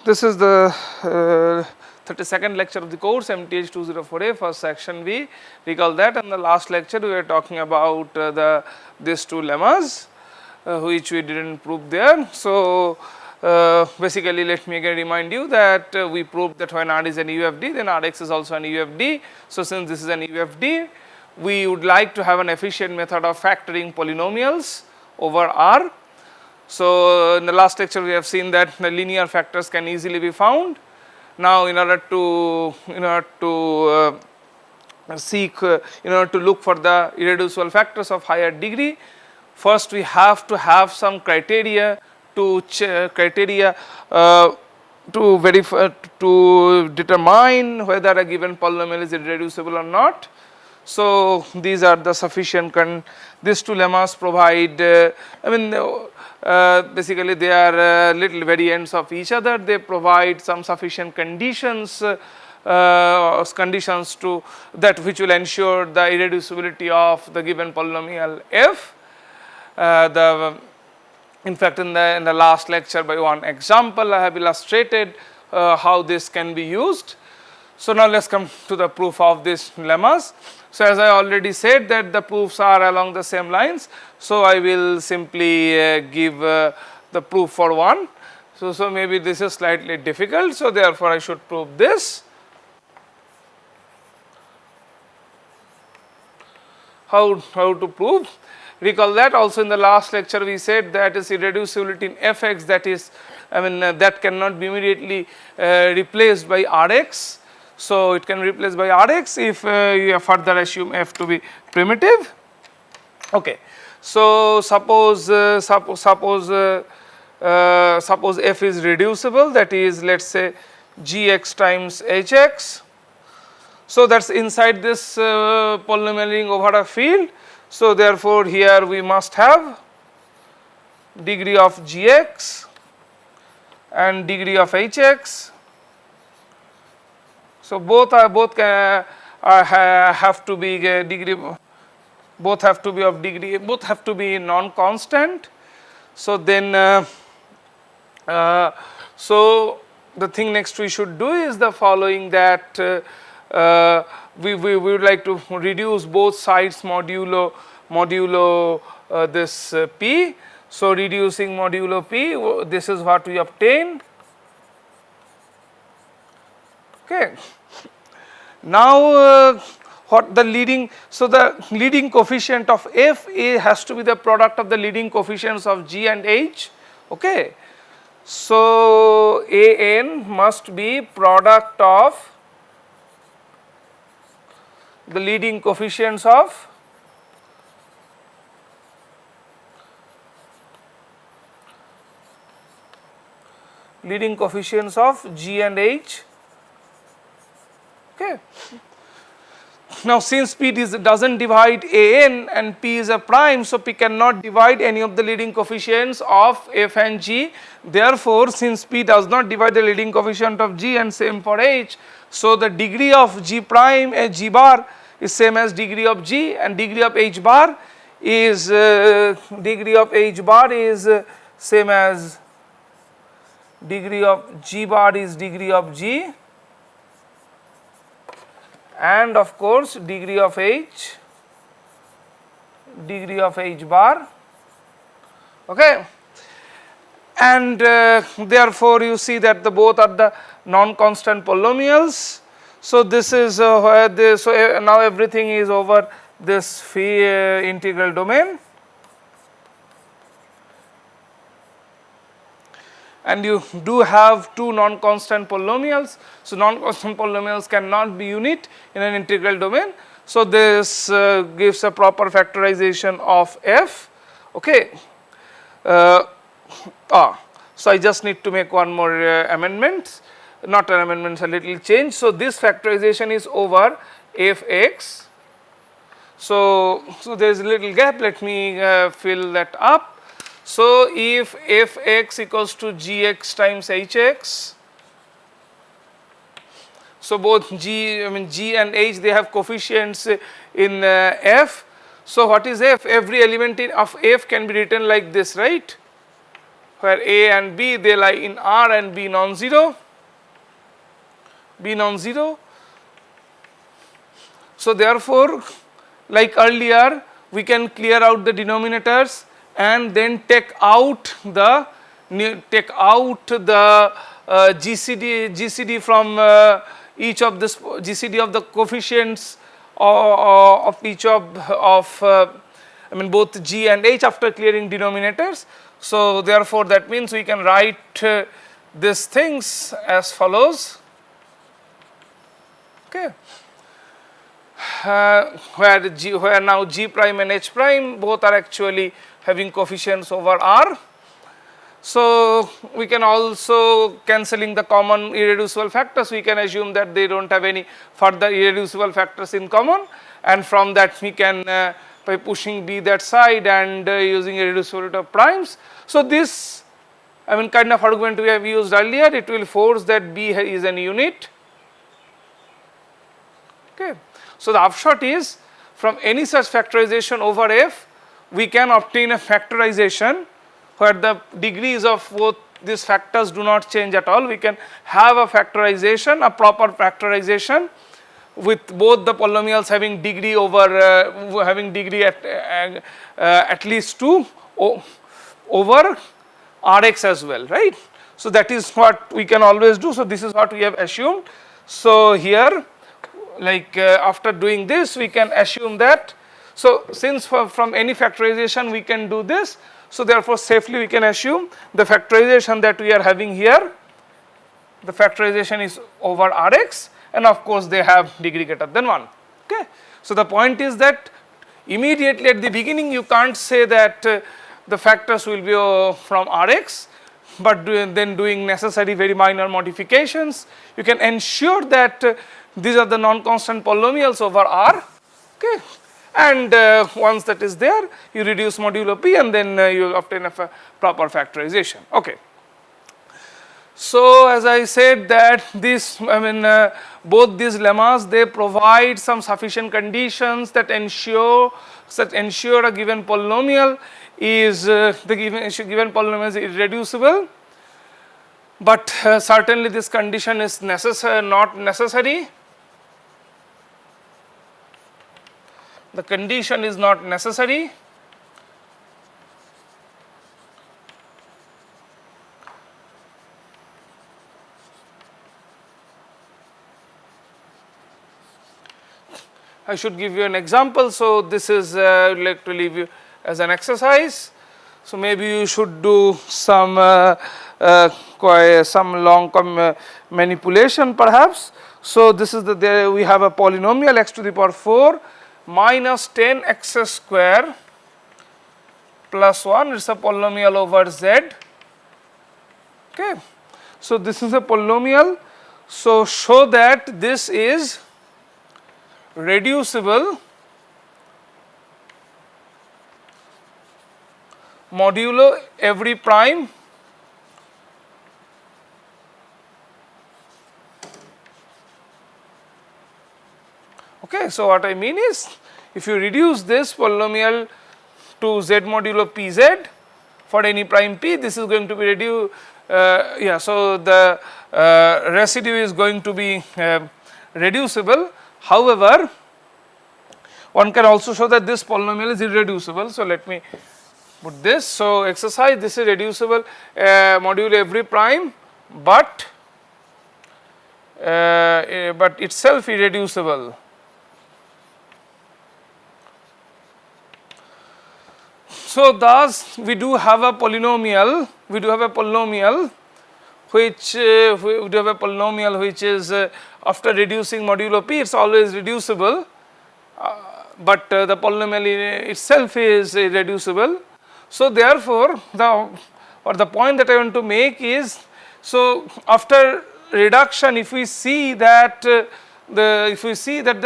this is the 32nd lecture of the course, MTH 204A, first section we recall that. And the last lecture we were talking about these two lemmas which we did not prove there. So, basically let me again remind you that we proved that when R is an UFD, then Rx is also an UFD. So, since this is an UFD, we would like to have an efficient method of factoring polynomials over R. So, in the last lecture we have seen that the linear factors can easily be found. Now, in order to look for the irreducible factors of higher degree, first we have to have some criteria to verify, to determine whether a given polynomial is irreducible or not. So, these are the sufficient these two lemmas provide basically they are little variants of each other. They provide some sufficient conditions to that which will ensure the irreducibility of the given polynomial f. In fact, in the last lecture by one example I have illustrated how this can be used. So, now let us come to the proof of these lemmas. So, as I already said that the proofs are along the same lines. So, I will simply give the proof for one. So, maybe this is slightly difficult. So, therefore, I should prove this. How to prove? Recall that also in the last lecture we said that is irreducibility in fx, that is that cannot be immediately replaced by Rx. So, it can be replaced by Rx if you further assume f to be primitive. Okay. So, suppose f is reducible, that is let us say gx times hx. So, that is inside this polynomial ring over a field. So, therefore, here we must have degree of gx and degree of hx. So, both have to be degree, both have to be of degree, both have to be non-constant. So, then so the thing next we should do is the following, that we would like to reduce both sides modulo this p. So, reducing modulo p, this is what we obtain. Okay. Now, what the leading, so the leading coefficient of f has to be the product of the leading coefficients of g and h. Okay. So, an must be product of the leading coefficients of g and h. Okay. Now, since p does not divide an and p is a prime, so p cannot divide any of the leading coefficients of f and g. Therefore, since p does not divide the leading coefficient of g and same for h, so the degree of g prime g bar is same as degree of g, and degree of h bar is same as degree of g bar is degree of g, and of course degree of h bar. Okay. And therefore, you see that the both are the non-constant polynomials. So, this is where this, so now everything is over this phi integral domain, and you do have two non-constant polynomials. So, non-constant polynomials cannot be unit in an integral domain. So, this gives a proper factorization of f. Okay. So, I just need to make one more amendment, not an amendment, a little change. So, this factorization is over fx. So, there is a little gap, let me fill that up. So, if fx equals to gx times hx, so both g and h, they have coefficients in f. So, what is f? Every element of f can be written like this, right? where A and B they lie in R and B non-zero, So therefore, like earlier, we can clear out the denominators and then take out the GCD from each of this GCD of the coefficients of each of I mean both G and H after clearing denominators. So therefore, that means we can write these things as follows. Okay. Where now G prime and H prime both are actually having coefficients over R. So we can also, cancelling the common irreducible factors, we can assume that they do not have any further irreducible factors in common, and from that we can by pushing B that side and using irreducibility of primes. So this, I mean, kind of argument we have used earlier, it will force that B is an unit. Okay. So the upshot is, from any such factorization over F, we can obtain a factorization where the degrees of both these factors do not change at all. We can have a factorization, a proper factorization with both the polynomials having degree over having degree at least 2 over Rx as well, right. So that is what we can always do. So this is what we have assumed. So here, like after doing this, we can assume that, so since from any factorization we can do this, so therefore safely we can assume the factorization that we are having here, the factorization is over Rx, and of course they have degree greater than 1. Okay. So the point is that immediately at the beginning you can't say that the factors will be from Rx, but then doing necessary very minor modifications, you can ensure that these are the non-constant polynomials over R, okay, and once that is there, you reduce modulo P and then you obtain a proper factorization. Okay. So as I said that this, I mean both these lemmas, they provide some sufficient conditions that ensure a given polynomial is given polynomial is irreducible, but certainly this condition is not necessary. The condition is not necessary. I should give you an example. So this is I would like to leave you as an exercise. So maybe you should do some long manipulation perhaps. So this is there we have a polynomial x to the power 4 minus 10x square plus 1, it is a polynomial over z. Okay. So this is a polynomial. So show that this is reducible modulo every prime Okay, so what I mean is, if you reduce this polynomial to z modulo pz for any prime p, this is going to be reduced, so the residue is going to be reducible. However, one can also show that this polynomial is irreducible. So let me put this. So exercise, this is reducible modulo every prime, but itself irreducible. So thus we do have a polynomial, which is after reducing modulo p, it's always reducible, but the polynomial itself is irreducible. So therefore, the point that I want to make is, so after reduction, if we see that the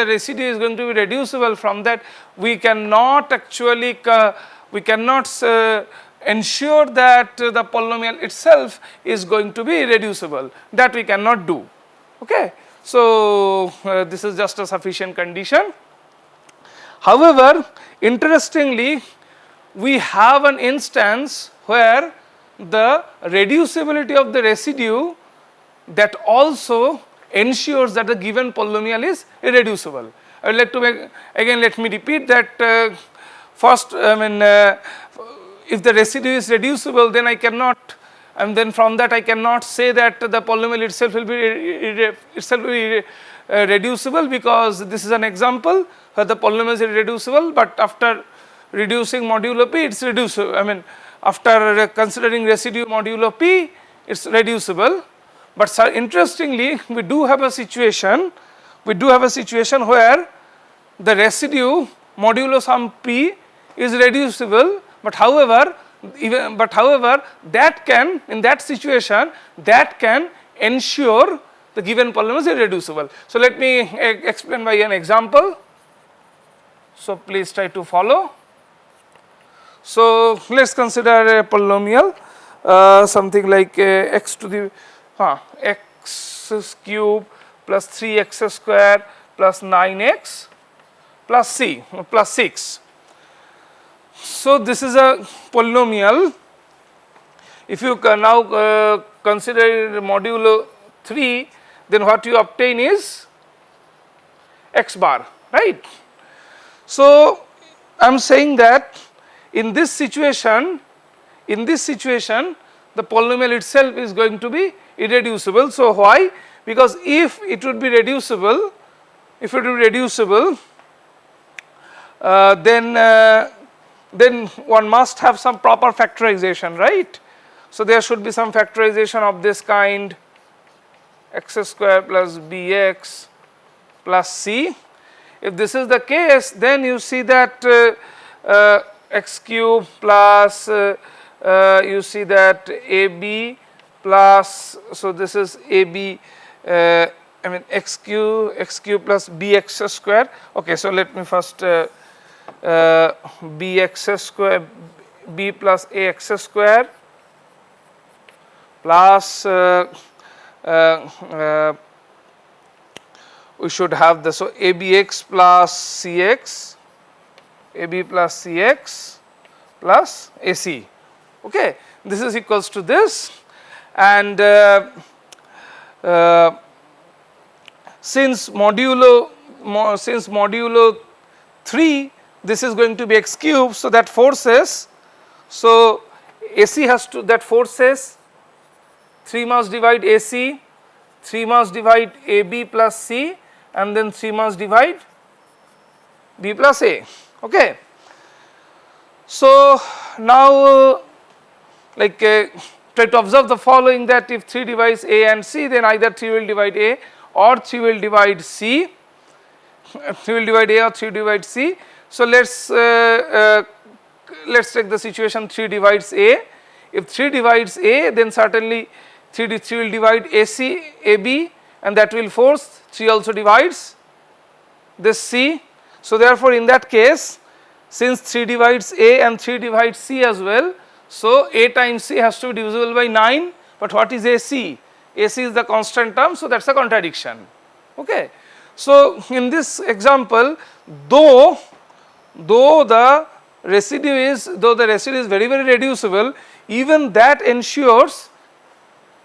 residue is going to be reducible, from that we cannot actually ensure that the polynomial itself is going to be irreducible. That we cannot do. Okay. So this is just a sufficient condition. However, interestingly, we have an instance where the reducibility of the residue that also ensures that the given polynomial is irreducible. I would like to make, again let me repeat that first, I mean if the residue is reducible, then I cannot, and then from that I cannot say that the polynomial itself will be reducible, because this is an example where the polynomial is irreducible, but after reducing modulo p it is reducible. I mean after considering residue modulo p it is reducible. But interestingly, we do have a situation where the residue modulo some p is reducible, but however that can, in that situation, that can ensure the given polynomial is irreducible. So let me explain by an example. So please try to follow. So let us consider a polynomial something like x to the x cube plus 3x square plus 9x plus c plus 6. So this is a polynomial. If you now consider modulo 3, then what you obtain is x bar, right. So I am saying that in this situation the polynomial itself is going to be irreducible. So why? Because if it would be reducible, then one must have some proper factorization, right. So there should be some factorization of this kind, x square plus bx plus c. If this is the case, then you see that x cube plus you see that ab plus, so this is ab I mean x cube plus bx square. Okay, so let me first bx square, b plus ax square plus we should have the, so abx plus cx, ab plus cx plus ac. Okay, this is equals to this, and since modulo 3 this is going to be x cube, so that forces, so AC has to, that forces 3 must divide AC, 3 must divide AB plus C, and then 3 must divide B plus A. Okay. So now like try to observe the following, that if 3 divides A and C, then either 3 will divide A or 3 will divide C, 3 will divide A or 3 divide C. So let's take the situation 3 divides A. If 3 divides A, then certainly 3 will divide AC, AB, and that will force 3 also divides this C. So therefore in that case, since 3 divides A and 3 divides C as well, so A times C has to be divisible by 9, but what is AC? AC is the constant term, so that is a contradiction. Okay. So in this example, though the residue is very reducible, even that ensures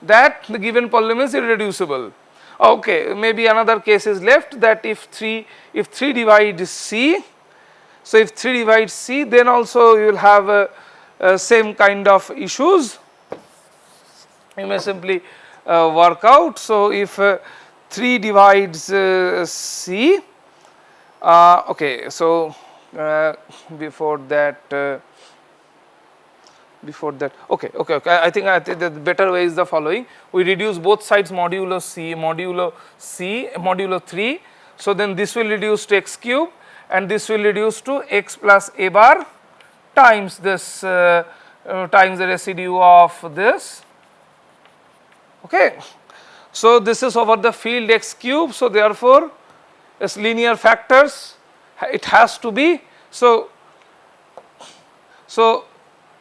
that the given polynomial is irreducible. Okay, maybe another case is left, that if 3 divides C, so if 3 divides C, then also you will have same kind of issues. You may simply work out. So if 3 divides C, okay, so before that, okay, I think the better way is the following. We reduce both sides modulo 3. So then this will reduce to x cube, and this will reduce to x plus a bar times this times the residue of this. Okay. So this is over the field x cube. So therefore, as linear factors, it has to be, so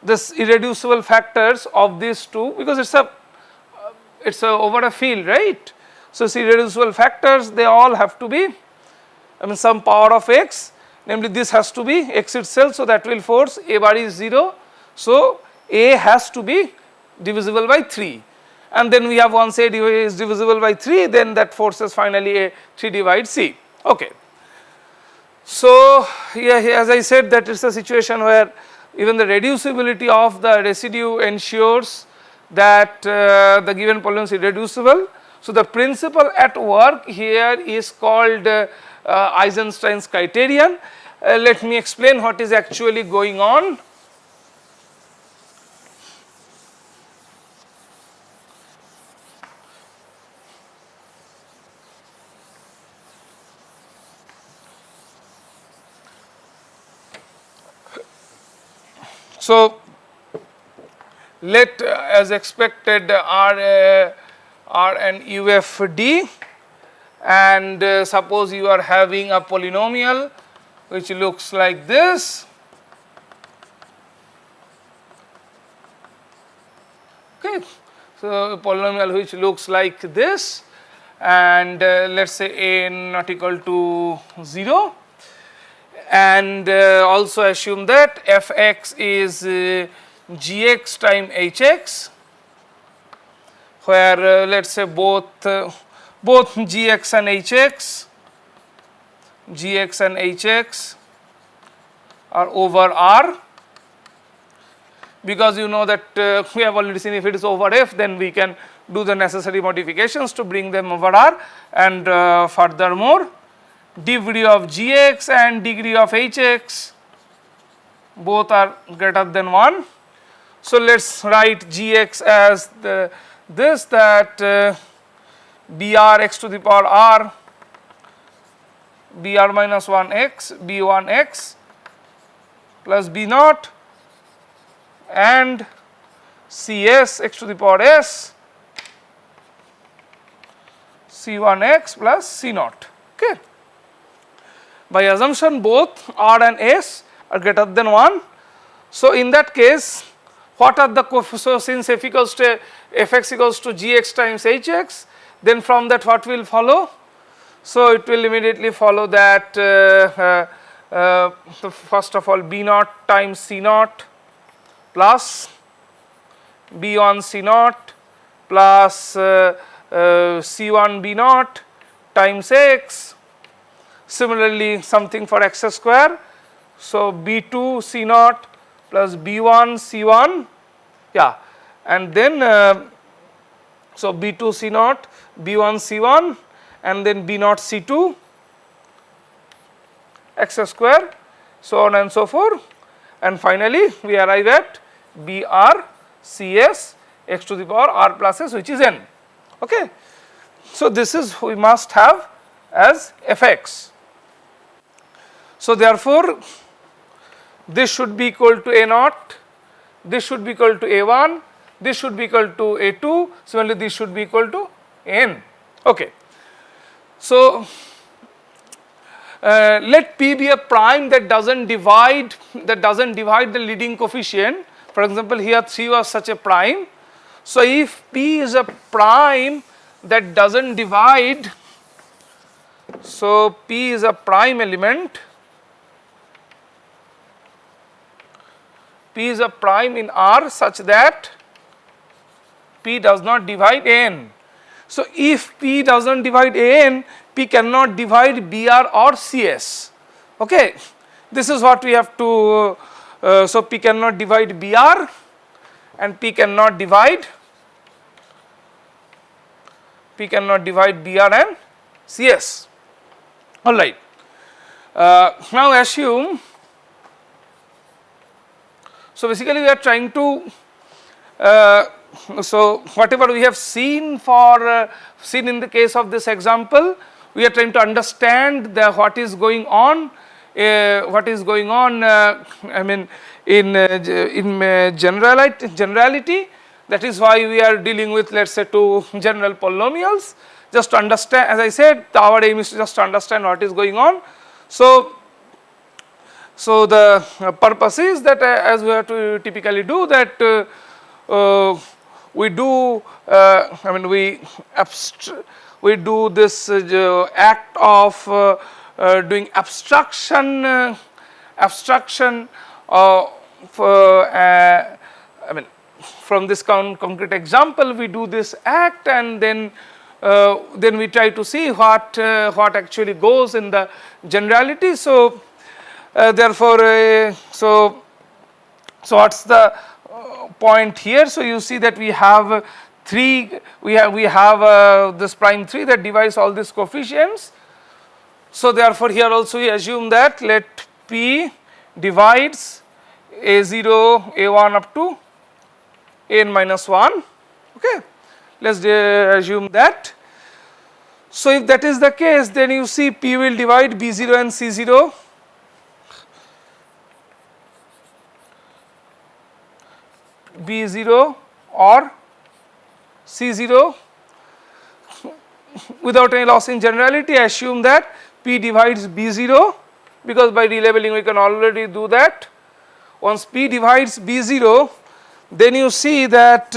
this irreducible factors of these two, because it's a over a field, right. So irreducible factors, they all have to be, I mean some power of x, namely this has to be x itself, so that will force a bar is 0. So A has to be divisible by 3, and then we have once A is divisible by 3, then that forces finally a 3 divide C. Okay. So, here as I said, that is a situation where even the reducibility of the residue ensures that the given polynomial is irreducible. So, the principle at work here is called Eisenstein's criterion. Let me explain what is actually going on. So, let as expected R and UFD, and suppose you are having a polynomial which looks like this. Okay. So, a polynomial which looks like this, and let us say n not equal to 0, and also assume that fx is gx times hx, where let us say both gx and hx are over R, because you know that we have already seen if it is over F, then we can do the necessary modifications to bring them over R, and furthermore degree of gx and degree of hx both are greater than 1. So, let us write gx as this, that br x to the power r br minus 1x b1x plus b naught and cs x to the power s c1x plus c naught. Okay. By assumption both r and s are greater than 1. So, in that case, what are the so since f equals to fx equals to gx times hx, then from that what will follow? So, it will immediately follow that first of all b naught times c naught plus b1 c naught plus c1 b naught times x. Similarly, something for x square. So, b2 c naught plus b1 c1, yeah, and then so b2 c naught b1 c1 and then b naught c2 x square, so on and so forth, and finally we arrive at br cs x to the power r plus s, which is n. Okay. So, this is we must have as fx. So, therefore, this should be equal to a naught, this should be equal to a1, this should be equal to a2, similarly this should be equal to n. Okay. So, let p be a prime that does not divide the leading coefficient. For example, here 3 was such a prime. So, if p is a prime that does not divide, so p is a prime element, p is a prime in R such that p does not divide n. So, if p does not divide n, p cannot divide br or cs. Okay. This is what we have to, so p cannot divide br and p cannot divide br and cs. Alright. Now assume, so basically we are trying to, so whatever we have seen for seen in the case of this example, we are trying to understand what is going on, I mean in generality. That is why we are dealing with, let us say, two general polynomials, just to understand. As I said, our aim is to just understand what is going on. So the purpose is that as we have to typically do that, we do I mean we do this act of doing abstraction I mean from this concrete example we do this act, and then we try to see what actually goes in the generality. So therefore so what's the point here? So you see that we have we have this prime 3 that divides all these coefficients. So therefore here also we assume that let P divides A0 A1 up to n minus 1. Okay, let's assume that. So if that is the case, then you see P will divide B0 and C0, B0 or C0 without any loss in generality. Assume that P divides B0, because by relabeling we can already do that. Once P divides B0, then you see that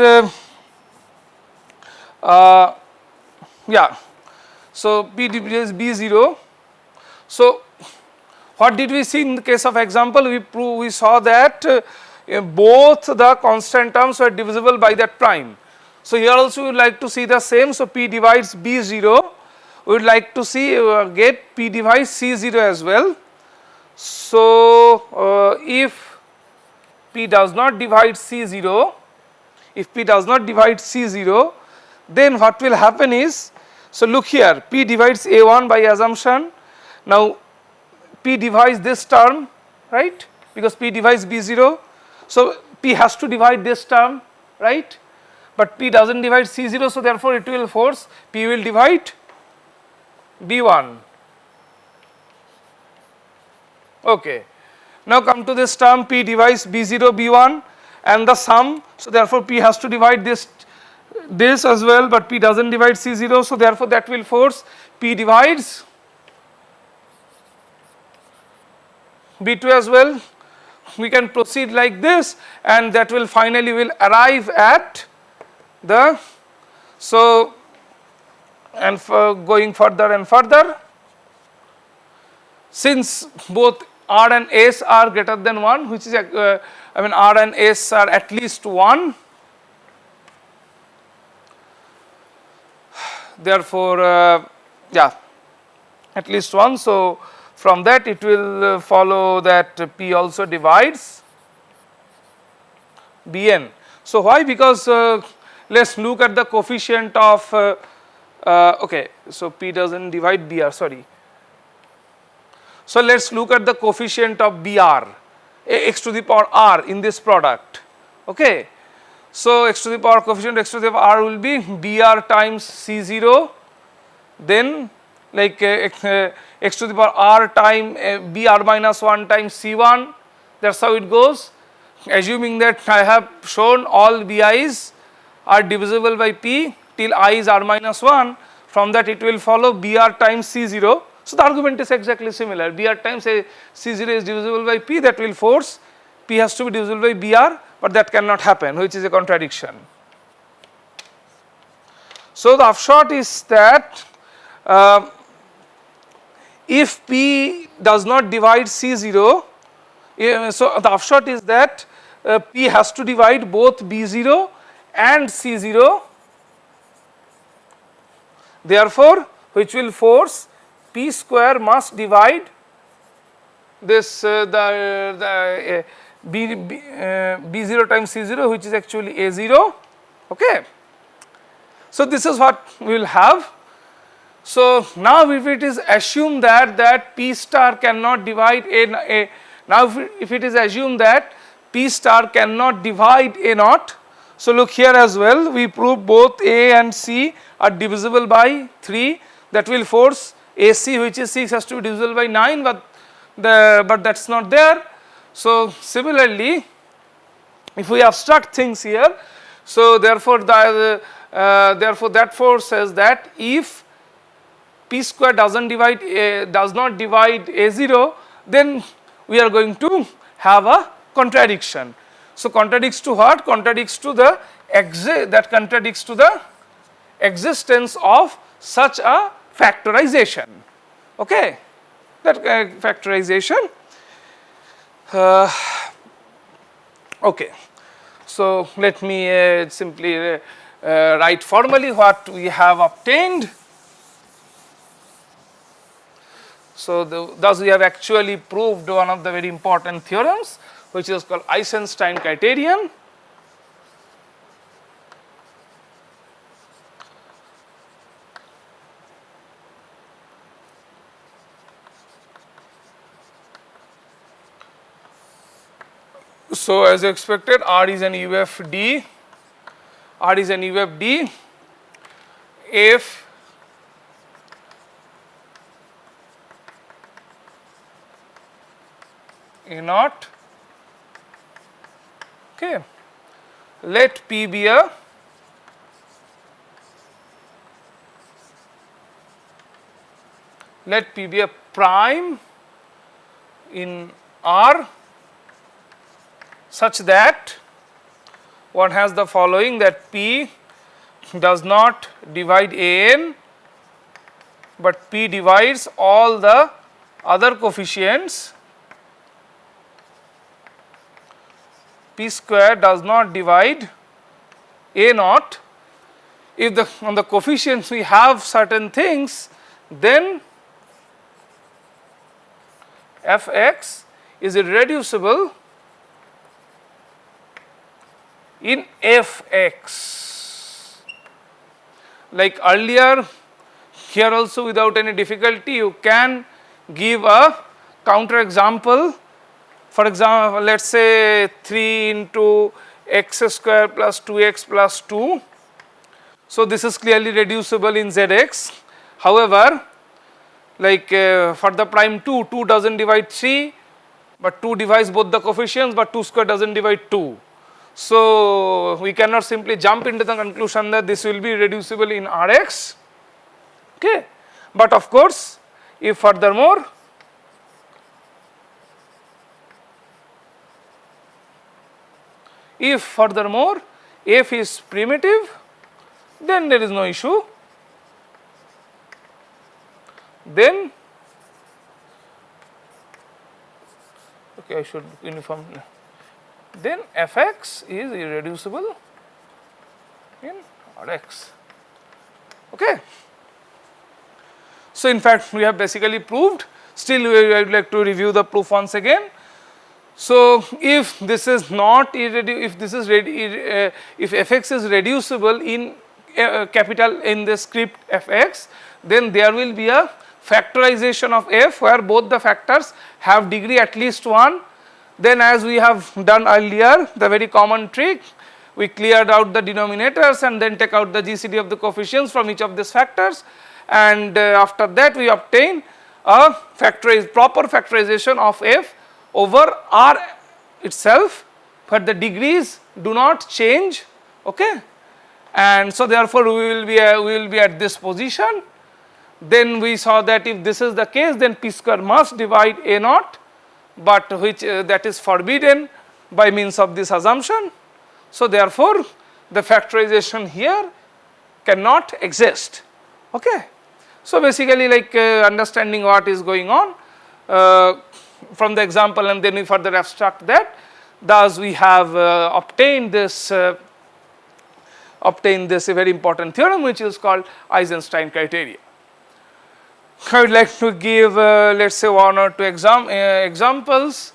yeah, so P divides B0. So what did we see in the case of example? We saw that both the constant terms were divisible by that prime. So here also we would like to see the same. So P divides B0, we would like to see get P divides C0 as well. So if P does not divide C0, then what will happen is, so look here, P divides A1 by assumption. Now P divides this term, right, because P divides B0. So P has to divide this term, right, but P does not divide C0, so therefore it will force P will divide B1. Okay. Now come to this term P divides B0 B1 and the sum, so therefore P has to divide this as well, but P does not divide C0, so therefore that will force P divides B2 as well. We can proceed like this, and that will finally will arrive at the, so and for going further and further, since both R and S are greater than 1, which is I mean R and S are at least 1, therefore yeah, at least 1. So from that it will follow that P also divides Bn. So why? Because let us look at the coefficient of okay, so P does not divide Br, sorry. So let us look at the coefficient of Br, x to the power r in this product. Okay. So x to the power coefficient x to the power r will be Br times C0, then like x to the power r time Br minus 1 times C1, that is how it goes. Assuming that I have shown all Bi's are divisible by P till I is r minus 1, from that it will follow Br times C0. So the argument is exactly similar. Br times C0 is divisible by P, that will force P has to be divisible by Br, but that cannot happen, which is a contradiction. So the upshot is that if P does not divide C0, so the upshot is that P has to divide both B0 and C0, therefore which will force P square must divide this B0 times C0, which is actually A0. Okay. So this is what we will have. So now if it is assumed that P star cannot divide A, now if it is assumed that P star cannot divide A naught, so look here as well, we prove both A and C are divisible by 3, that will force AC, which is 6, has to be divisible by 9, but that is not there. So similarly, if we abstract things here, so therefore that force says that if P square does not divide A0, then we are going to have a contradiction. So contradicts to what? Contradicts to the contradicts to the existence of such a factorization. Okay, that factorization. Okay, So, let me simply write formally what we have obtained. So, thus we have actually proved one of the very important theorems, which is called Eisenstein Criterion. So, as expected, R is an UFD, R is an UFD if A naught, okay. Let P be a prime in R such that one has the following, that P does not divide An, but P divides all the other coefficients. P square does not divide A naught. If on the coefficients we have certain things, then Fx is irreducible in Fx. Like earlier, here also without any difficulty you can give a counter example. For example, let us say 3 into x square plus 2x plus 2. So, this is clearly reducible in Zx. However, like for the prime 2, 2 does not divide 3, but 2 divides both the coefficients, but 2 square does not divide 2. So, we cannot simply jump into the conclusion that this will be reducible in Rx, okay. But of course, if furthermore f is primitive, then there is no issue. Then okay, I should uniform. Then Fx is irreducible in Rx, okay. So, in fact, we have basically proved. Still, I would like to review the proof once again. So, if this is not if Fx is reducible in capital in the script Fx, then there will be a factorization of f where both the factors have degree at least 1. Then, as we have done earlier, the very common trick, we cleared out the denominators and then take out the GCD of the coefficients from each of these factors, and after that we obtain a proper factorization of f over R itself, where the degrees do not change, okay. And so, therefore, we will be at this position. Then we saw that if this is the case, then P square must divide A naught, but which that is forbidden by means of this assumption. So, therefore, the factorization here cannot exist, okay. So, basically like understanding what is going on from the example, and then we further abstract that. Thus, we have obtained this very important theorem, which is called Eisenstein Criteria. I would like to give let us say 1 or 2 examples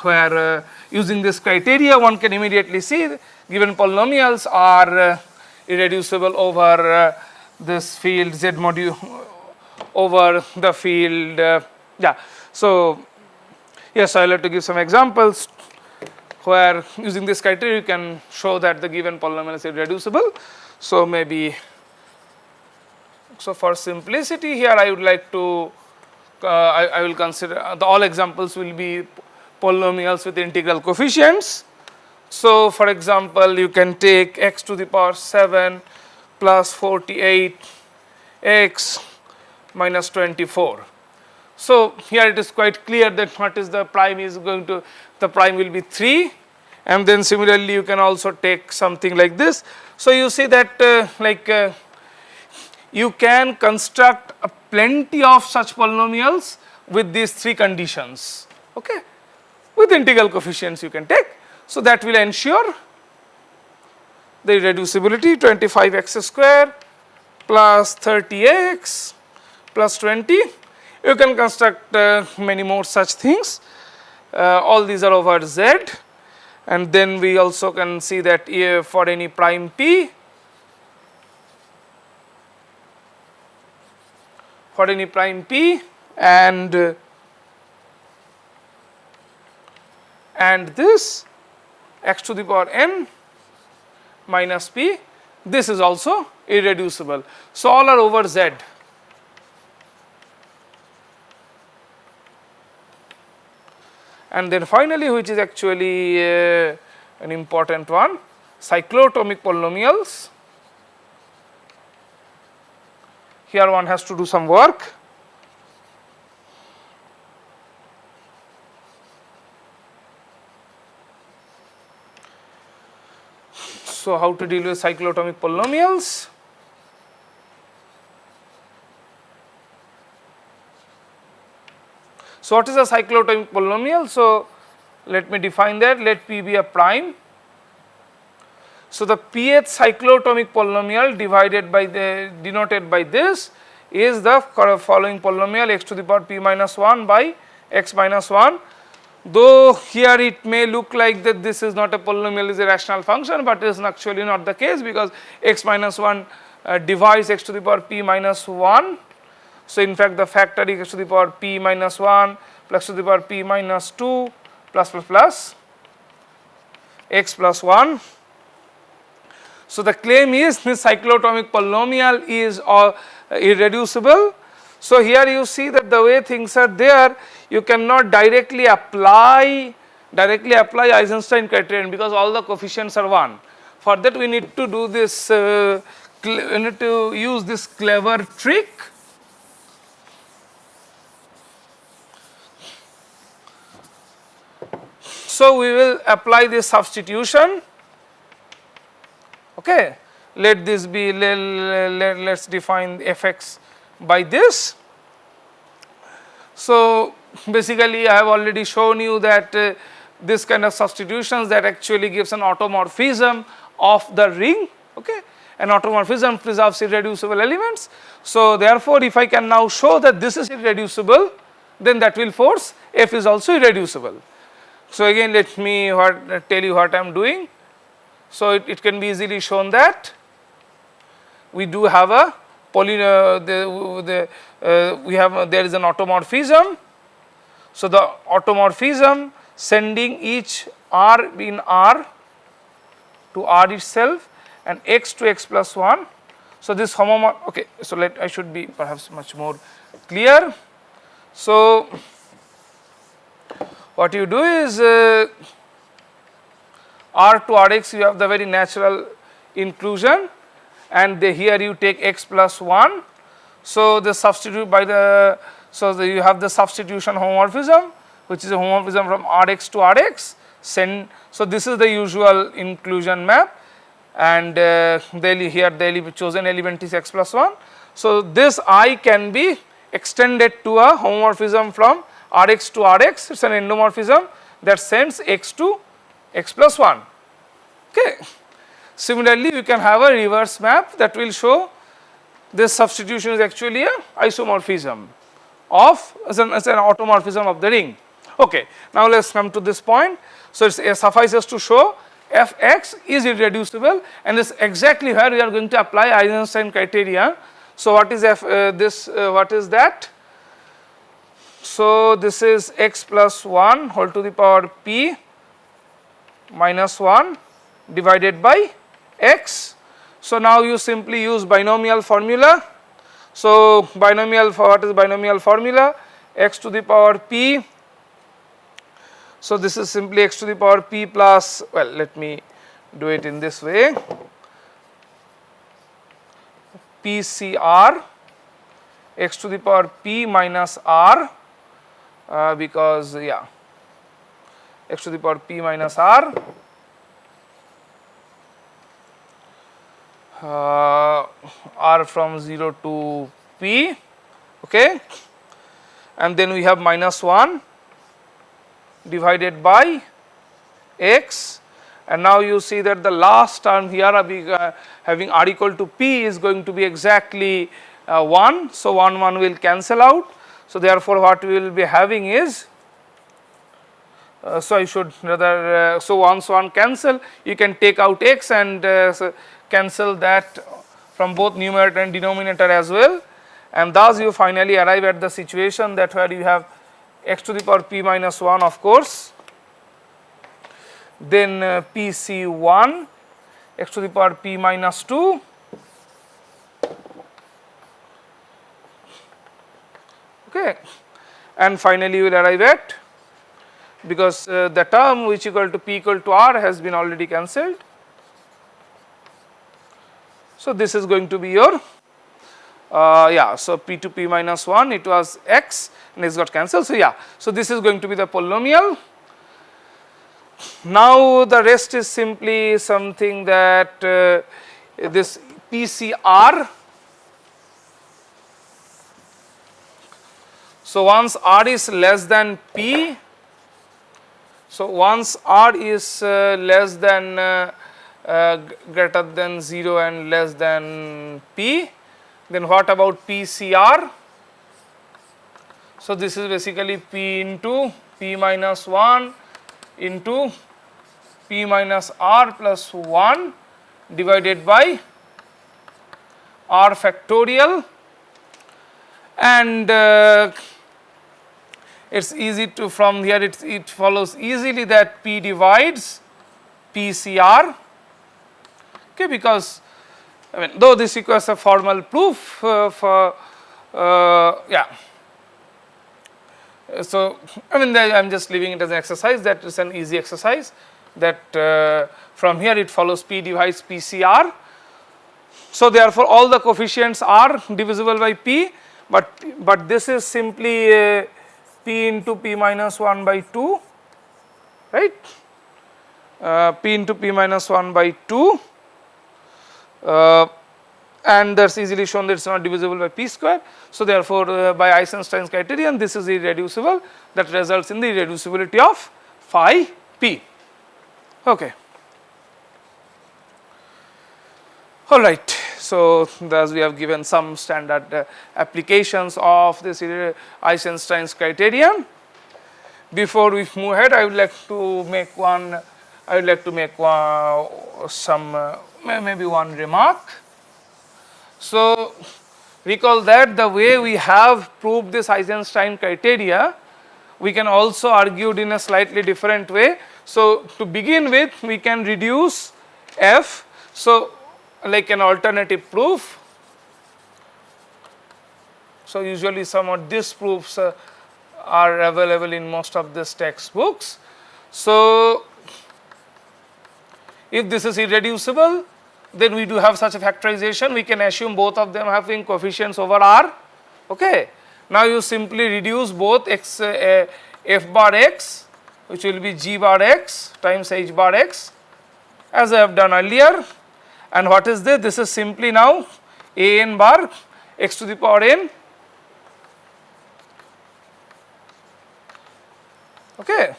where using this criteria one can immediately see given polynomials are irreducible over this field Z module over the field yeah. So, yes, I will have to give some examples where using this criteria you can show that the given polynomial is irreducible. So, maybe for simplicity here I would like to I will consider all examples will be polynomials with integral coefficients. So, for example, you can take x to the power 7 plus 48 x minus 24. So, here it is quite clear that what is the prime is going to, the prime will be 3, and then similarly you can also take something like this. So, you see that you can construct plenty of such polynomials with these three conditions, okay, with integral coefficients you can take. So that will ensure the irreducibility 25x square plus 30x plus 20. You can construct many more such things. All these are over z, and then we also can see that for any prime p, and this x to the power n minus p, this is also irreducible. So all are over z. And then finally, which is actually an important one, cycloatomic polynomials. Here one has to do some work. So how to deal with cycloatomic polynomials? So what is a cycloatomic polynomial? So let me define that. Let P be a prime. So the pth cycloatomic polynomial denoted by this is the following polynomial x to the power p minus 1 by x minus 1. Though here it may look like that this is not a polynomial, is a rational function, but it is actually not the case, because x minus 1 divides x to the power p minus 1. So in fact the factor is x to the power p minus 1 plus to the power p minus 2 plus x plus 1. So the claim is this cycloatomic polynomial is irreducible. So here you see that the way things are there, you cannot directly apply Eisenstein Criterion, because all the coefficients are 1. For that we need to do this, we need to use this clever trick. So we will apply this substitution. Okay, let this be, let's define fx by this. So basically I have already shown you that this kind of substitutions that actually gives an automorphism of the ring. Okay, an automorphism preserves irreducible elements. So therefore if I can now show that this is irreducible, then that will force f is also irreducible. So again let me tell you what I am doing. So it can be easily shown that we do have a there is an automorphism. So the automorphism sending each r in R to R itself and x to x plus 1. So this homomorph, okay, so I should be perhaps much more clear. So what you do is R to Rx, you have the very natural inclusion, and here you take x plus 1. So the substitute by the, you have the substitution homomorphism, which is a homomorphism from Rx to Rx. So this is the usual inclusion map, and here the chosen element is x plus 1. So this I can be extended to a homomorphism from Rx to Rx. It is an endomorphism that sends x to x plus 1. Okay. Similarly, you can have a reverse map that will show this substitution is actually a isomorphism of, as an automorphism of the ring. Okay. Now let us come to this point. So it suffices to show fx is irreducible, and this is exactly where we are going to apply Eisenstein Criteria. So what is what is that? So this is x plus 1 whole to the power p minus 1 divided by x. So now you simply use binomial formula. So binomial, what is binomial formula? X to the power p. So this is simply x to the power p plus, well, let me do it in this way, PCR x to the power p minus r, because x to the power p minus r, r from 0 to p, okay, and then we have minus 1 divided by x, and now you see that the last term here having r equal to p is going to be exactly 1. So, 1 will cancel out. So, therefore, what we will be having is so I should rather so once 1 cancel, you can take out x and so cancel that from both numerator and denominator as well, and thus you finally arrive at the situation that where you have x to the power p minus 1 of course, then pc1 x to the power p minus 2 okay, and finally you will arrive at, because the term which equal to p equal to r has been already cancelled. So, this is going to be your so p to p minus 1, it was x and it's got cancelled. So, so this is going to be the polynomial. Now, the rest is simply something that this PCR. So, once r is less than p, so once r is less than greater than 0 and less than p, then what about PCR? So, this is basically p into p minus 1 into p minus r plus 1 divided by r factorial, and it is easy to, from here it follows easily that p divides PCR, okay, because I mean though this requires a formal proof for so I mean I am just leaving it as an exercise, that is an easy exercise, that from here it follows p divides PCR. So, therefore, all the coefficients are divisible by p, but this is simply p into p minus 1 by 2, right, p into p minus 1 by 2, and that is easily shown that it is not divisible by p square. So, therefore, by Eisenstein's criterion this is irreducible, that results in the irreducibility of phi p. Okay. All right. So, thus we have given some standard applications of this Eisenstein's criterion. Before we move ahead, I would like to make one maybe one remark. So, recall that the way we have proved this Eisenstein criteria, we can also argue it in a slightly different way. So, to begin with, we can reduce f. So, like an alternative proof. So, usually some of these proofs are available in most of these textbooks. So, if this is irreducible, then we do have such a factorization, we can assume both of them having coefficients over r. Okay. Now, you simply reduce both x f bar x, which will be g bar x times h bar x, as I have done earlier. And what is this? This is simply now a n bar x to the power n. Okay.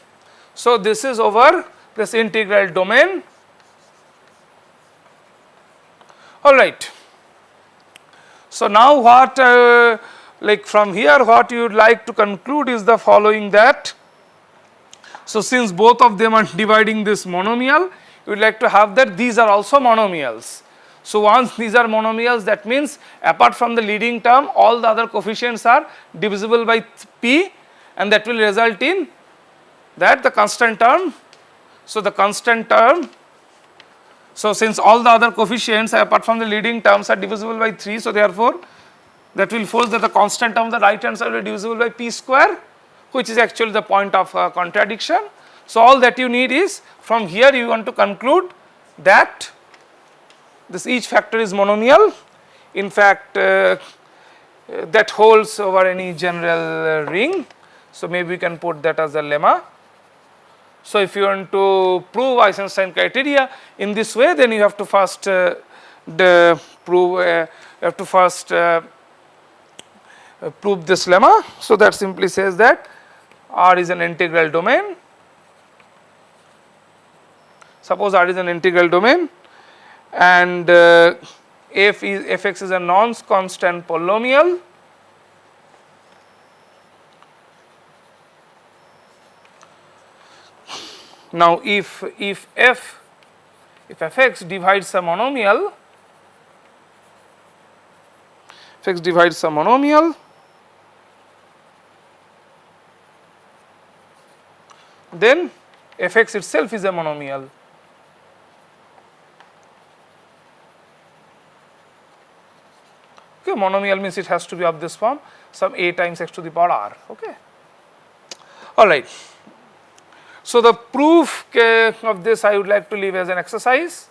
So, this is over this integral domain. All right. So, now what like from here what you would like to conclude is the following, that so since both of them are dividing this monomial, you would like to have that these are also monomials. So, once these are monomials, that means apart from the leading term all the other coefficients are divisible by p, and that will result in that the constant term. So, the constant term, so since all the other coefficients apart from the leading terms are divisible by 3, so therefore, that will force that the constant term of the right hand side will be divisible by p square, which is actually the point of contradiction. So, all that you need is from here you want to conclude that this each factor is monomial. In fact, that holds over any general ring. So, maybe we can put that as a lemma. So, if you want to prove Eisenstein criteria in this way, then you have to first prove this lemma. So that simply says that R is an integral domain. Suppose R is an integral domain and fx is a non-constant polynomial. Now if fx divides a monomial, fx divides a monomial, then fx itself is a monomial. Okay, monomial means it has to be of this form, some a times x to the power r. Okay. All right. So the proof of this I would like to leave as an exercise.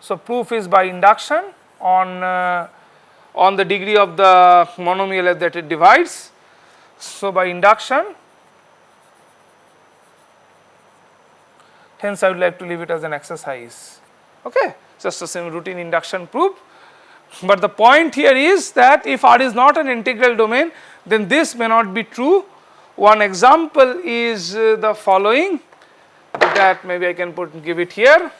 So proof is by induction on the degree of the monomial that it divides. So by induction, hence I would like to leave it as an exercise. Okay, just a same routine induction proof. But the point here is that if R is not an integral domain, then this may not be true. One example is the following, that maybe I can give it here.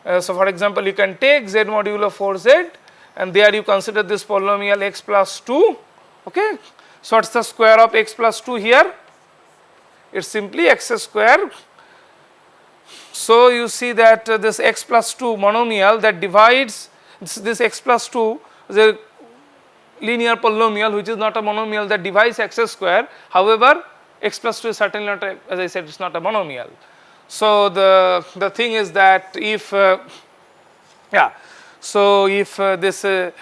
So for example, you can take z modulo 4z and there you consider this polynomial x plus 2. Okay. So what is the square of x plus 2 here? It is simply x square. So you see that this x plus 2 monomial that divides this x plus 2 is a linear polynomial which is not a monomial that divides x square. However, x plus 2 is certainly not a, as I said, it is not a monomial. So the thing is that if so if this the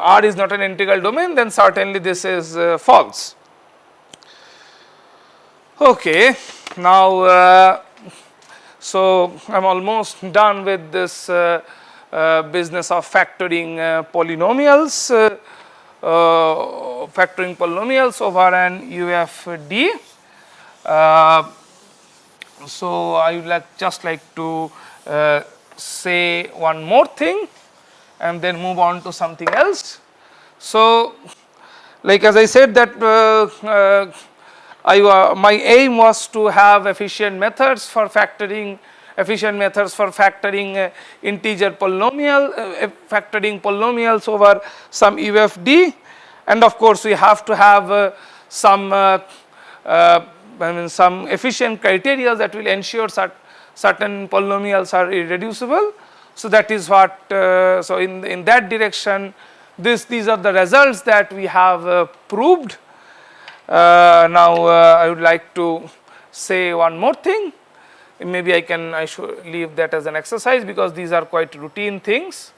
R is not an integral domain, then certainly this is false. Okay, now so I am almost done with this business of factoring polynomials, over an UFD. So I would just like to say one more thing and then move on to something else. So like as I said that my aim was to have efficient methods for factoring integer polynomial, factoring polynomials over some UFD, and of course we have to have some efficient criteria that will ensure certain polynomials are irreducible. So that is what so in that direction these are the results that we have proved. Now I would like to say one more thing. Maybe I should leave that as an exercise because these are quite routine things.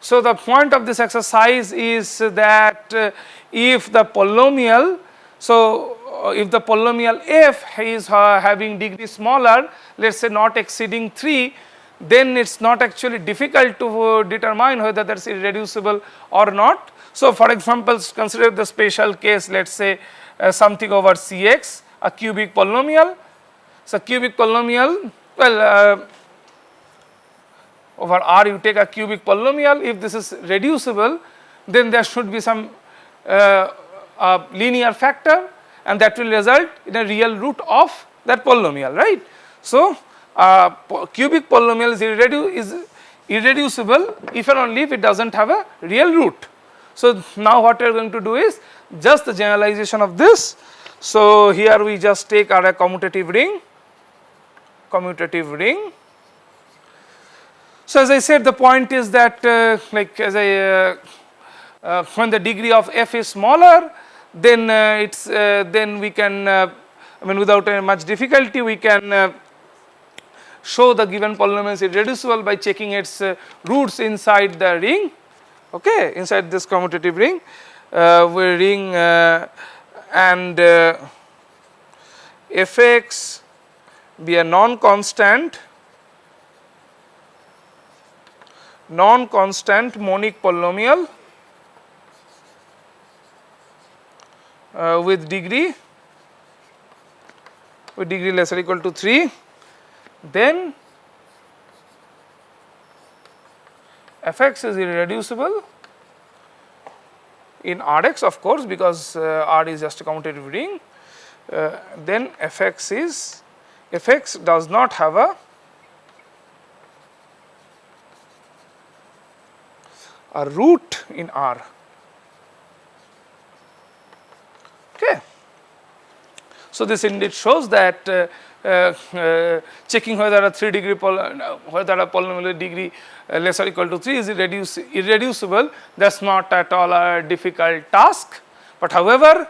So the point of this exercise is that if the polynomial, if the polynomial f is having degree smaller, let us say not exceeding 3, then it is not actually difficult to determine whether that is irreducible or not. So for example, consider the special case, let us say something over Cx, a cubic polynomial. So cubic polynomial, well over R you take a cubic polynomial. If this is reducible, then there should be some linear factor and that will result in a real root of that polynomial, right. So cubic polynomial is irreducible if and only if it does not have a real root. So now what we are going to do is just the generalization of this. So here we just take a commutative ring. So as I said, the point is that like as when the degree of f is smaller, then then we can without much difficulty we can show the given polynomial is irreducible by checking its roots inside the ring. Okay, inside this commutative ring, and fx be a non-constant monic polynomial with degree less or equal to 3, then fx is irreducible in Rx, of course, because R is just a commutative ring, then Fx does not have a root in R. Okay. So, this indeed shows that checking whether a 3-degree whether a polynomial degree less or equal to 3 is irreducible, that is not at all a difficult task. But however,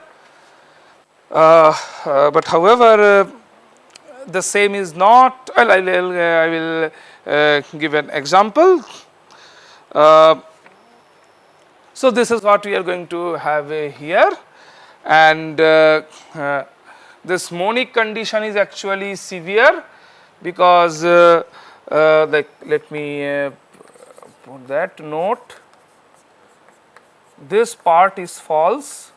the same is not, well, I will give an example. So, this is what we are going to have here, and this monic condition is actually severe, because like, let me put that note, this part is false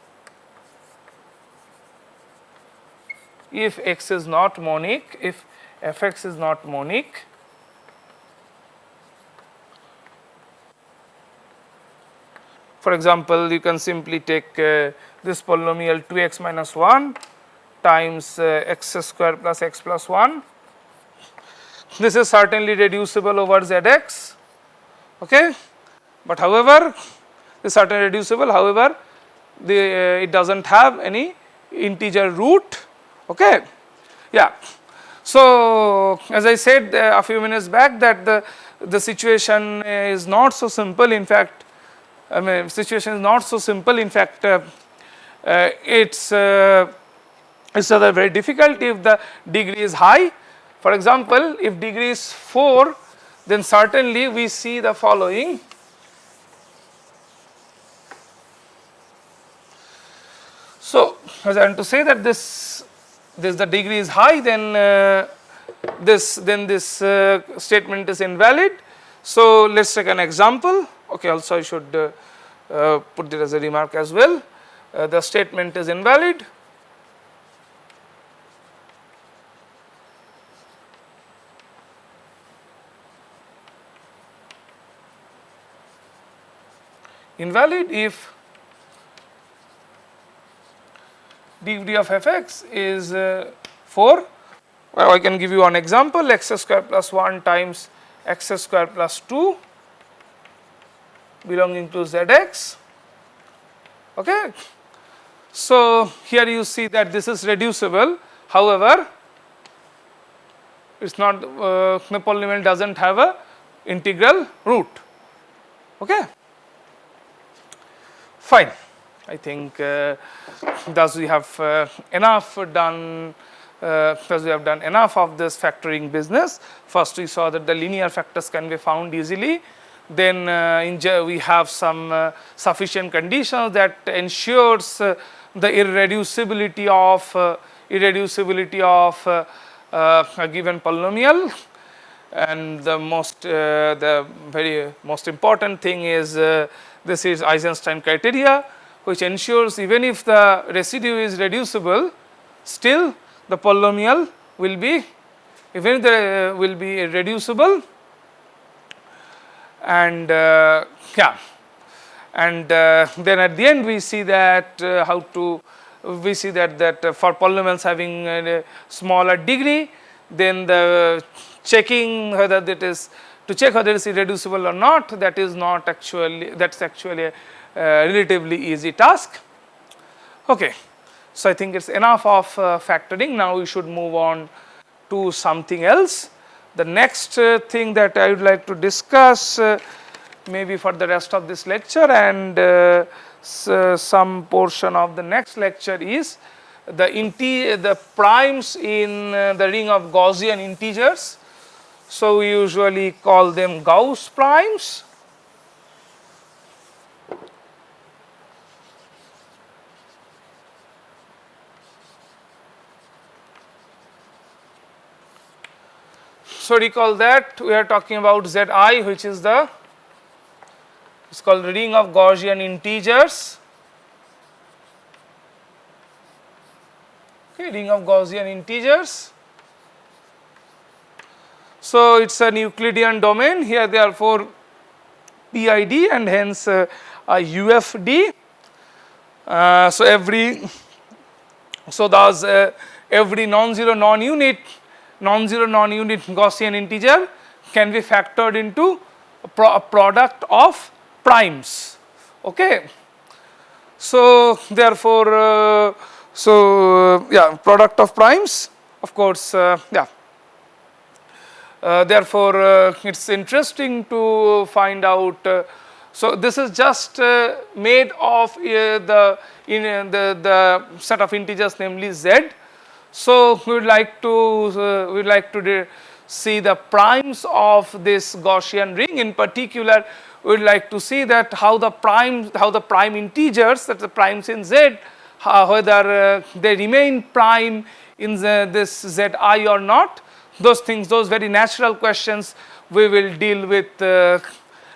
if x is not monic, if Fx is not monic. For example, you can simply take this polynomial 2x minus 1 times x square plus x plus 1. This is certainly reducible over Zx, okay. But however, this is certainly reducible, however, it does not have any integer root, okay. Yeah. So, as I said a few minutes back, that the situation is not so simple. In fact, I mean, situation is not so simple. In fact, it's rather very difficult if the degree is high. For example, if degree is 4, then certainly we see the following. So, as I want to say that this the degree is high, then this statement is invalid. So, let us take an example. Okay, also I should put this as a remark as well. The statement is invalid. Invalid if degree of Fx is 4. Well, I can give you an example, x square plus 1 times x square plus 2 belonging to Zx, okay. So, here you see that this is reducible, however, it is not, the polynomial does not have a integral root, okay. Fine. I think thus we have enough done, thus we have done enough of this factoring business. First we saw that the linear factors can be found easily. Then we have some sufficient conditions that ensures the irreducibility of a given polynomial, and the very most important thing is this is Eisenstein criteria, which ensures even if the residue is reducible, still the polynomial will be irreducible. And yeah, and then at the end we see that for polynomials having a smaller degree, then the checking whether that is to check whether it is irreducible or not, that is not actually, that's actually a relatively easy task, okay. So, I think it is enough of factoring. Now we should move on to something else. The next thing that I would like to discuss maybe for the rest of this lecture and some portion of the next lecture is the primes in the ring of Gaussian integers. So, we usually call them Gauss primes. So, recall that we are talking about Zi, which is it's called ring of Gaussian integers. Okay, ring of Gaussian integers. So, it is a Euclidean domain. Here therefore PID and hence UFD. So thus every non-zero non-unit Gaussian integer can be factored into a product of primes. Okay. So therefore, product of primes, of course, therefore it's interesting to find out. So this is just made of the set of integers, namely z. So we would like to see the primes of this Gaussian ring. In particular, we would like to see that how the prime integers, that the primes in z, whether they remain prime in this zi or not. Those things, those very natural questions we will deal with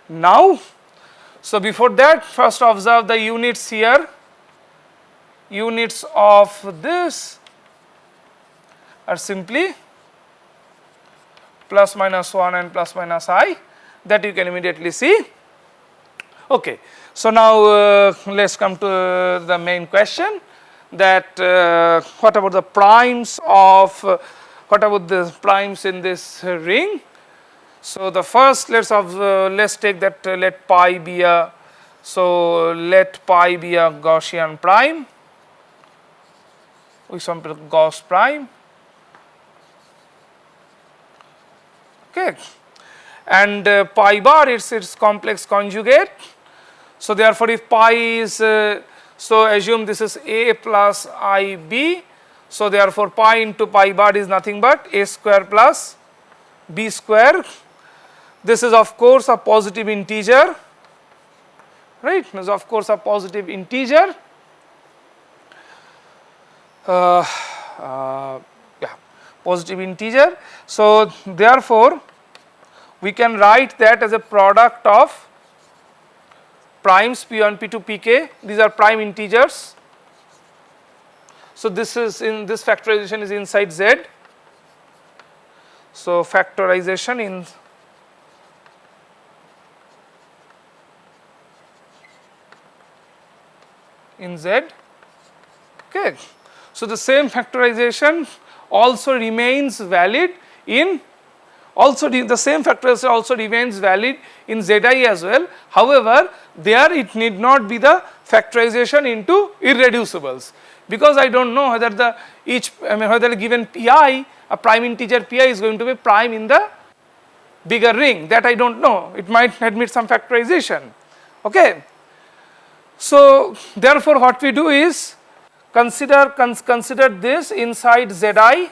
now. So before that, first observe the units here. Units of this are simply plus minus 1 and plus minus I, that you can immediately see. Okay. So now let's come to the main question, that what about the primes in this ring? So the first, let's take that let pi be a Gaussian prime, we sample Gauss prime. Okay, and pi bar is its complex conjugate. So therefore, if pi is so assume this is a plus ib. So therefore, pi into pi bar is nothing but a square plus b square. This is of course a positive integer, right? This is of course a positive integer. Positive integer. So therefore, we can write that as a product of primes p1, p2, pk. These are prime integers. So this factorization is inside z. So factorization in z. Okay. So the same factorization also remains valid in the same factorization also remains valid in zi as well. However, there it need not be the factorization into irreducibles, because I don't know whether whether given pi, a prime integer pi is going to be prime in the bigger ring, that I don't know. It might admit some factorization. Okay. So therefore, what we do is consider this inside zi.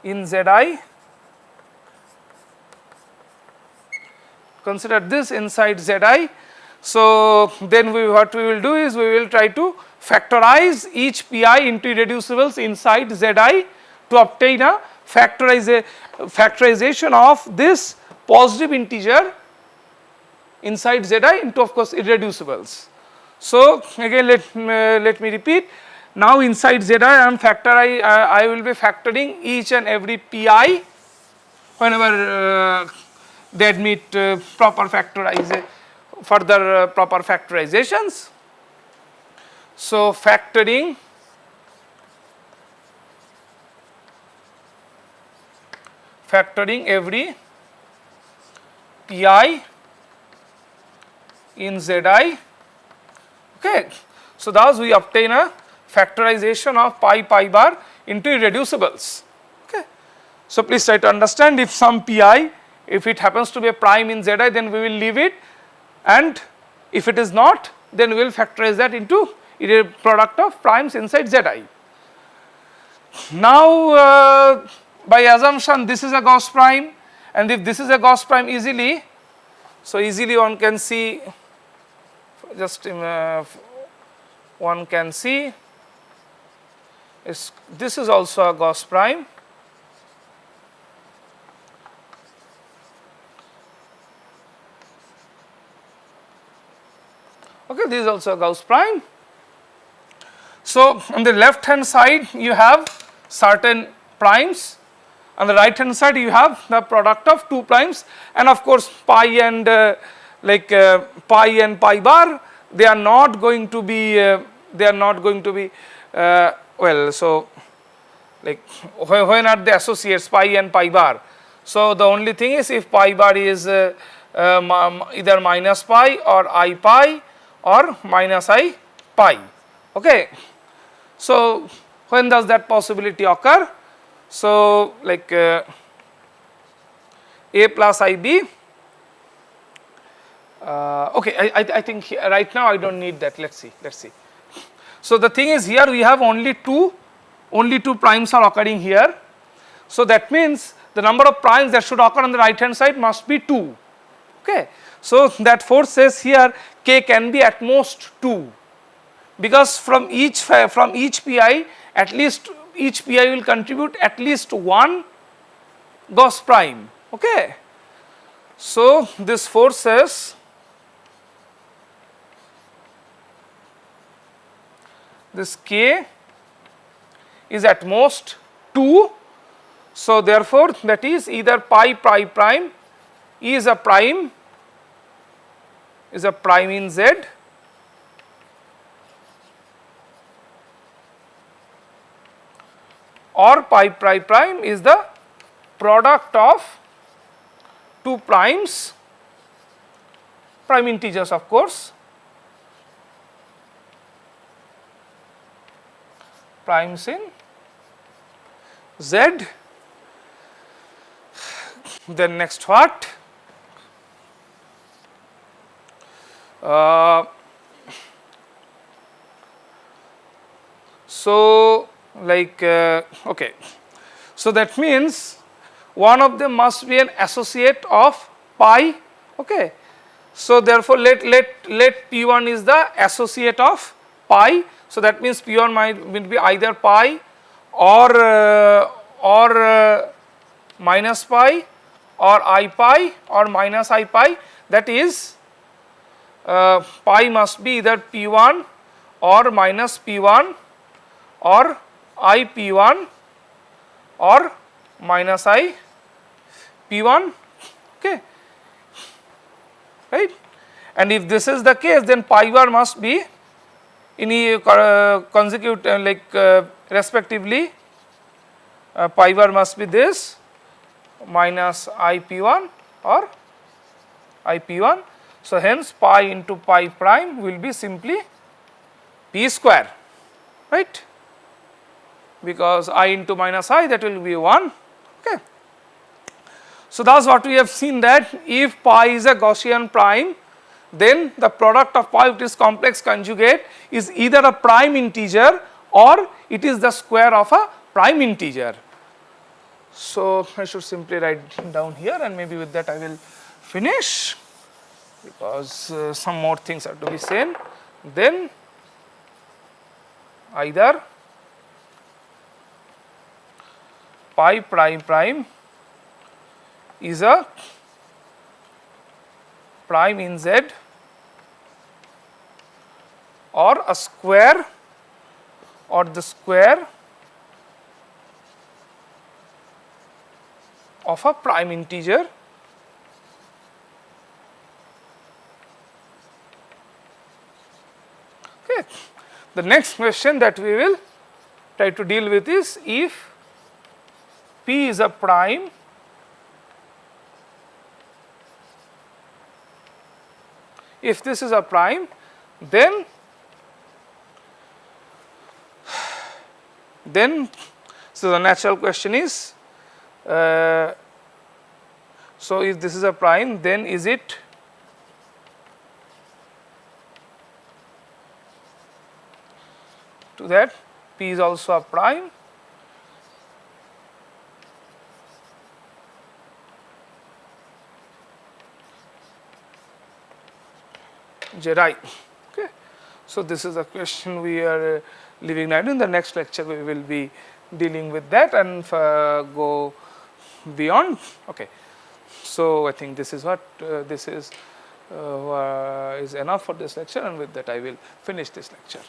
In zi, consider this inside zi. So then what we will do is we will try to factorize each pi into irreducibles inside zi to obtain a factorization of this positive integer inside zi into, of course, irreducibles. So again let me repeat. Now inside zi I will be factoring each and every pi whenever they admit proper factorizations. So factoring every pi in zi. Okay. So thus we obtain a factorization of pi bar into irreducibles. Okay. So please try to understand, if some pi, if it happens to be a prime in zi, then we will leave it, and if it is not, then we will factorize that into a product of primes inside zi. Now by assumption this is a Gauss prime, and if this is a Gauss prime easily one can see, one can see this is also a Gauss prime. Okay, this is also a Gauss prime. So on the left hand side you have certain primes. On the right hand side you have the product of 2 primes, and of course pi and pi and pi bar, they are not going to be well, so like when are they associates pi and pi bar. So the only thing is if pi bar is either minus pi or I pi or minus I pi. Okay. So when does that possibility occur? So like A plus IB, okay, I think right now I do not need that, let us see. So the thing is here we have only two primes are occurring here. So that means the number of primes that should occur on the right hand side must be 2. Okay. So that force says here k can be at most 2, because from each pi at least each pi will contribute at least one Gauss prime. Okay. So this force says this k is at most 2. So therefore that is either pi prime is a prime in Z, or pi prime is the product of 2 primes, prime integers of course, primes in Z. Then next what? So like okay, so that means one of them must be an associate of pi. Okay. So therefore let P1 is the associate of pi. So that means P1 will be either pi or minus pi or I pi or minus I pi. That is pi must be either P1 or minus P1 or I P1 or minus I P1. Okay. Right. And if this is the case, then pi bar must be in consecutive respectively, pi bar must be this minus I P1 or I P1. So hence pi into pi prime will be simply p square, right, because I into minus I, that will be 1. Okay. So thus what we have seen, that if pi is a Gaussian prime, then the product of pi with its complex conjugate is either a prime integer or it is the square of a prime integer. So I should simply write down here, and maybe with that I will finish, because some more things are to be said. Then either pi prime is a prime in Z or a square or the square of a prime integer. Okay. The next question that we will try to deal with is, if P is a prime, if this is a prime, then so the natural question is, so if this is a prime, then is it to that P is also a prime? Right. Okay. So this is a question we are leaving right. In the next lecture we will be dealing with that and go beyond. Okay. So I think this is what is enough for this lecture, and with that I will finish this lecture.